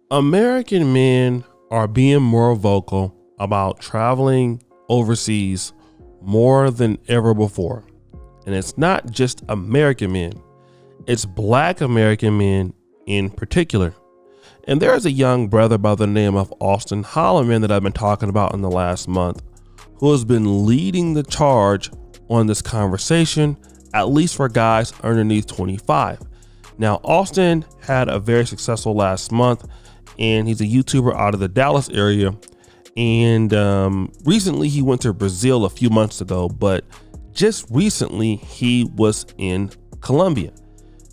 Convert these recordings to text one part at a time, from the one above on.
American men are being more vocal about traveling overseas more than ever before. And it's not just American men, it's Black American men in particular. And there's a young brother by the name of Austin Holloman that I've been talking about in the last month, who has been leading the charge on this conversation, at least for guys underneath 25. Now, Austin had a very successful last month, and he's a YouTuber out of the Dallas area. And recently he went to Brazil a few months ago, but just recently he was in Colombia.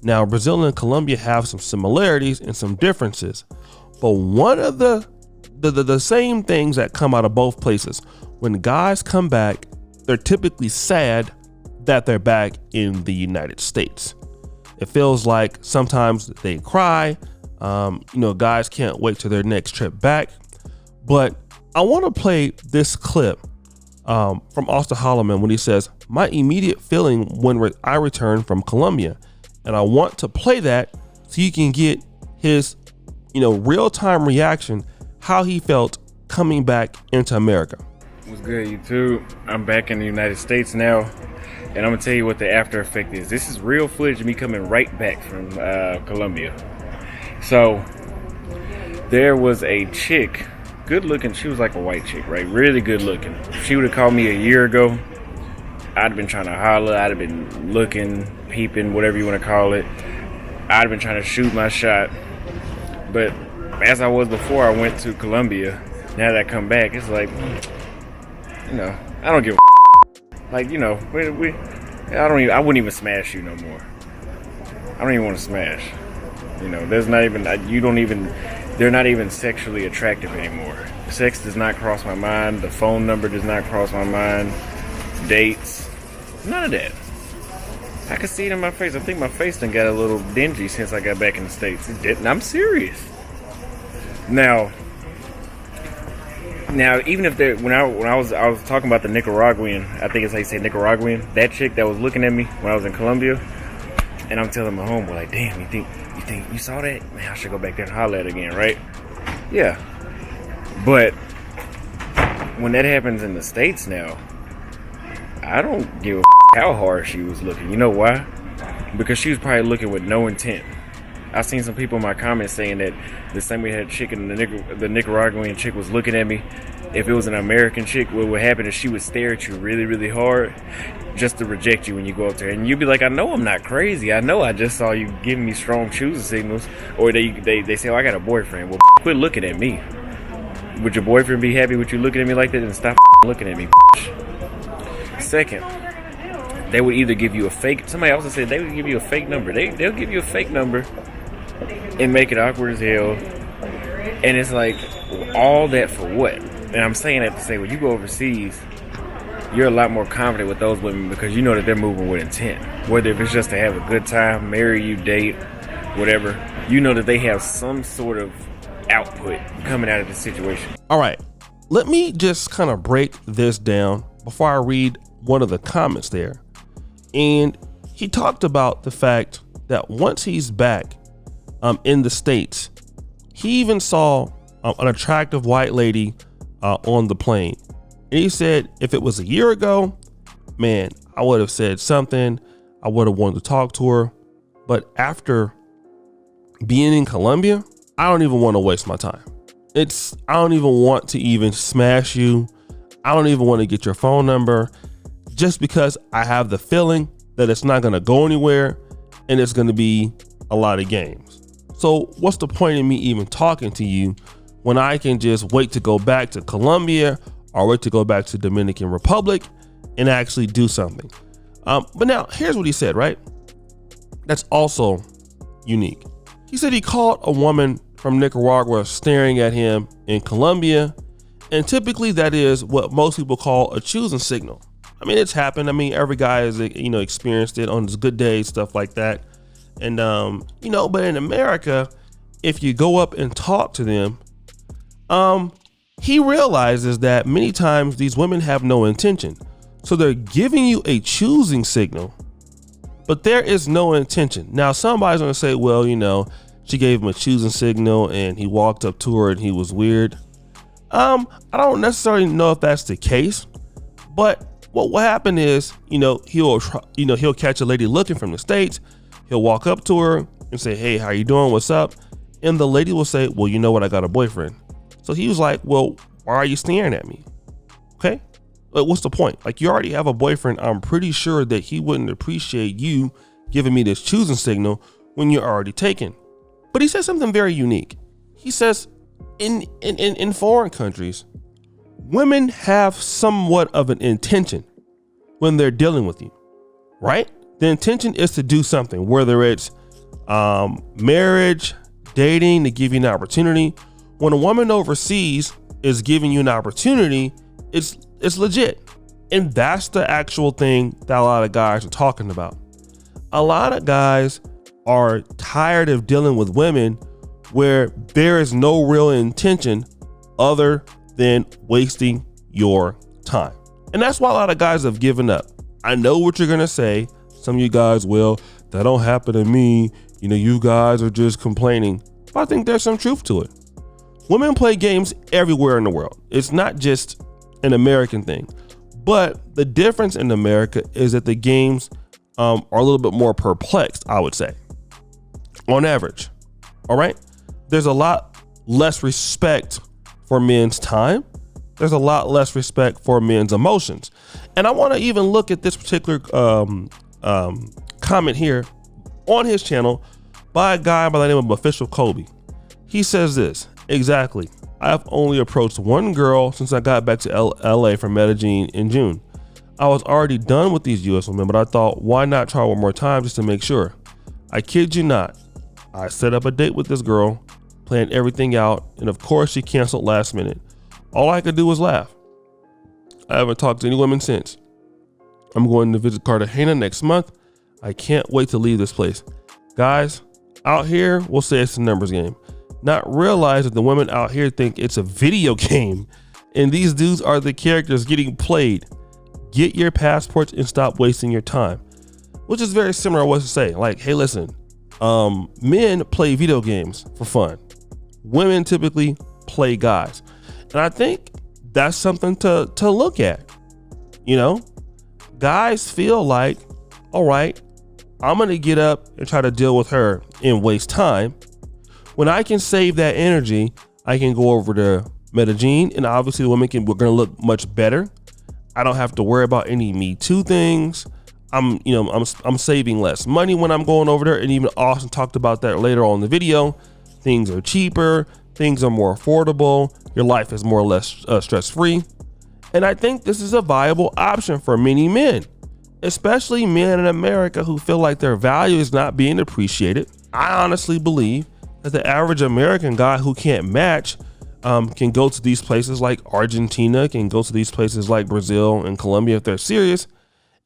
Now, Brazil and Colombia have some similarities and some differences, but one of the same things that come out of both places, when guys come back, they're typically sad that they're back in the United States. It feels like sometimes they cry. Guys can't wait till their next trip back. But I want to play this clip from Austin Holloman when he says, "My immediate feeling when I returned from Colombia," and I want to play that so you can get his, real-time reaction, how he felt coming back into America. What's good, YouTube? I'm back in the United States now, and I'm gonna tell you what the after effect is. This is real footage of me coming right back from Colombia. So there was a chick, good looking. She was like a white chick, right? Really good looking. If she would have called me a year ago, I'd have been trying to holler. I'd have been looking, peeping, whatever you want to call it. I'd have been trying to shoot my shot. But as I was before I went to Colombia, now that I come back, it's like, I don't give a like, I wouldn't even smash you no more. I don't even want to smash. There's not even, they're not even sexually attractive anymore. Sex does not cross my mind. The phone number does not cross my mind. Dates, none of that. I can see it in my face. I think my face done got a little dingy since I got back in the States. I'm serious. Now, even if when I was talking about the Nicaraguan, I think it's how you say Nicaraguan, that chick that was looking at me when I was in Colombia, and I'm telling my homeboy, like, damn, you think you saw that? Man, I should go back there and holler at it again, right? Yeah. But when that happens in the States now, I don't give a how hard she was looking. You know why? Because she was probably looking with no intent. I've seen some people in my comments saying that the same way that chick and the Nicaraguan chick was looking at me, if it was an American chick, what would happen is she would stare at you really, really hard just to reject you when you go up there. And you'd be like, I know I'm not crazy. I know I just saw you giving me strong choosing signals. Or they say, oh, I got a boyfriend. Well, quit looking at me. Would your boyfriend be happy with you looking at me like that? And stop looking at me. Second, they would either give you a fake, somebody else said they would give you a fake number. They'll give you a fake number and make it awkward as hell. And it's like, all that for what? And I'm saying that to say, when you go overseas, you're a lot more confident with those women because you know that they're moving with intent. Whether if it's just to have a good time, marry you, date, whatever, you know that they have some sort of output coming out of the situation. All right, let me just kind of break this down before I read one of the comments there. And he talked about the fact that once he's back in the States, he even saw an attractive white lady on the plane. And he said, if it was a year ago, man, I would have said something. I would have wanted to talk to her. But after being in Colombia, I don't even want to waste my time. I don't even want to even smash you. I don't even want to get your phone number, just because I have the feeling that it's not going to go anywhere and it's going to be a lot of games. So what's the point in me even talking to you when I can just wait to go back to Colombia or wait to go back to Dominican Republic and actually do something? But now here's what he said, right? That's also unique. He said he caught a woman from Nicaragua staring at him in Colombia. And typically that is what most people call a choosing signal. I mean, it's happened. I mean, every guy has, experienced it on his good days, stuff like that. And, but in America, if you go up and talk to them, he realizes that many times these women have no intention. So they're giving you a choosing signal, but there is no intention. Now, somebody's going to say, well, she gave him a choosing signal and he walked up to her and he was weird. I don't necessarily know if that's the case, but what happened is, he'll catch a lady looking from the States. He'll walk up to her and say, "Hey, how you doing? What's up?" And the lady will say, "Well, you know what? I got a boyfriend." So he was like, "Well, why are you staring at me?" Okay. But what's the point? Like, you already have a boyfriend. I'm pretty sure that he wouldn't appreciate you giving me this choosing signal when you're already taken. But he says something very unique. He says in foreign countries, women have somewhat of an intention when they're dealing with you, right? The intention is to do something, whether it's marriage, dating, to give you an opportunity. When a woman overseas is giving you an opportunity, it's legit. And that's the actual thing that a lot of guys are talking about. A lot of guys are tired of dealing with women where there is no real intention other than wasting your time. And that's why a lot of guys have given up. I know what you're going to say. Some of you guys will. That don't happen to me. You guys are just complaining. But I think there's some truth to it. Women play games everywhere in the world. It's not just an American thing. But the difference in America is that the games are a little bit more perplexed, I would say, on average. All right. There's a lot less respect for men's time. There's a lot less respect for men's emotions. And I want to even look at this particular comment here on his channel by a guy by the name of Official Kobe. He says this, exactly. I've only approached one girl since I got back to LA from Medellin in June. I was already done with these US women, but I thought, why not try one more time just to make sure? I kid you not. I set up a date with this girl, planned everything out, and of course she canceled last minute. All I could do was laugh. I haven't talked to any women since. I'm going to visit Cartagena next month. I can't wait to leave this place. Guys, out here, we'll say it's a numbers game. Not realize that the women out here think it's a video game and these dudes are the characters getting played. Get your passports and stop wasting your time. Which is very similar to what to say. Like, hey, listen, men play video games for fun. Women typically play guys. And I think that's something to look at. Guys feel like, all right, I'm going to get up and try to deal with her and waste time. When I can save that energy, I can go over to Medellin, and obviously the women we're going to look much better. I don't have to worry about any Me Too things. I'm saving less money when I'm going over there. And even Austin talked about that later on in the video. Things are cheaper. Things are more affordable. Your life is more or less stress-free. And I think this is a viable option for many men, especially men in America who feel like their value is not being appreciated. I honestly believe that the average American guy who can't match can go to these places like Argentina, can go to these places like Brazil and Colombia if they're serious,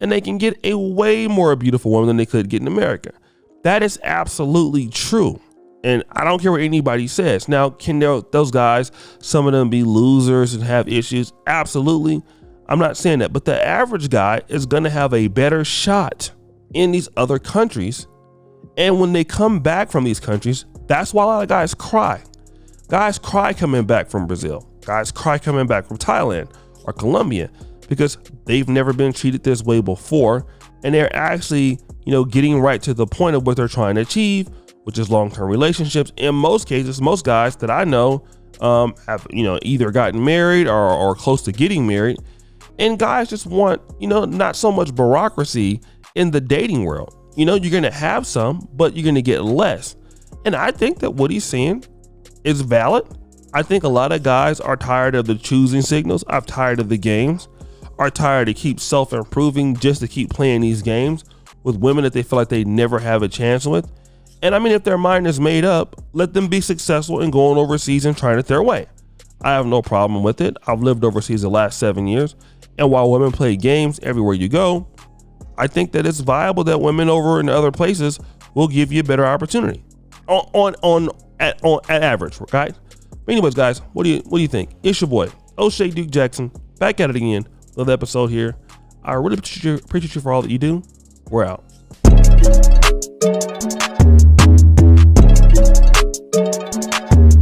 and they can get a way more beautiful woman than they could get in America. That is absolutely true. And I don't care what anybody says. Now, can those guys, some of them be losers and have issues? Absolutely. I'm not saying that. But the average guy is going to have a better shot in these other countries. And when they come back from these countries, that's why a lot of guys cry. Guys cry coming back from Brazil. Guys cry coming back from Thailand or Colombia because they've never been treated this way before. And they're actually, getting right to the point of what they're trying to achieve, which is long-term relationships. In most cases, most guys that I know have, either gotten married or close to getting married. And guys just want, not so much bureaucracy in the dating world. You're going to have some, but you're going to get less. And I think that what he's saying is valid. I think a lot of guys are tired of the choosing signals. I'm tired of the games, are tired to keep self-improving just to keep playing these games with women that they feel like they never have a chance with. And I mean, if their mind is made up, let them be successful in going overseas and trying it their way. I have no problem with it. I've lived overseas the last 7 years. And while women play games everywhere you go, I think that it's viable that women over in other places will give you a better opportunity at average, right? But anyways, guys, what do you think? It's your boy, O'Shea Duke Jackson, back at it again. Another episode here. I really appreciate you for all that you do. We're out.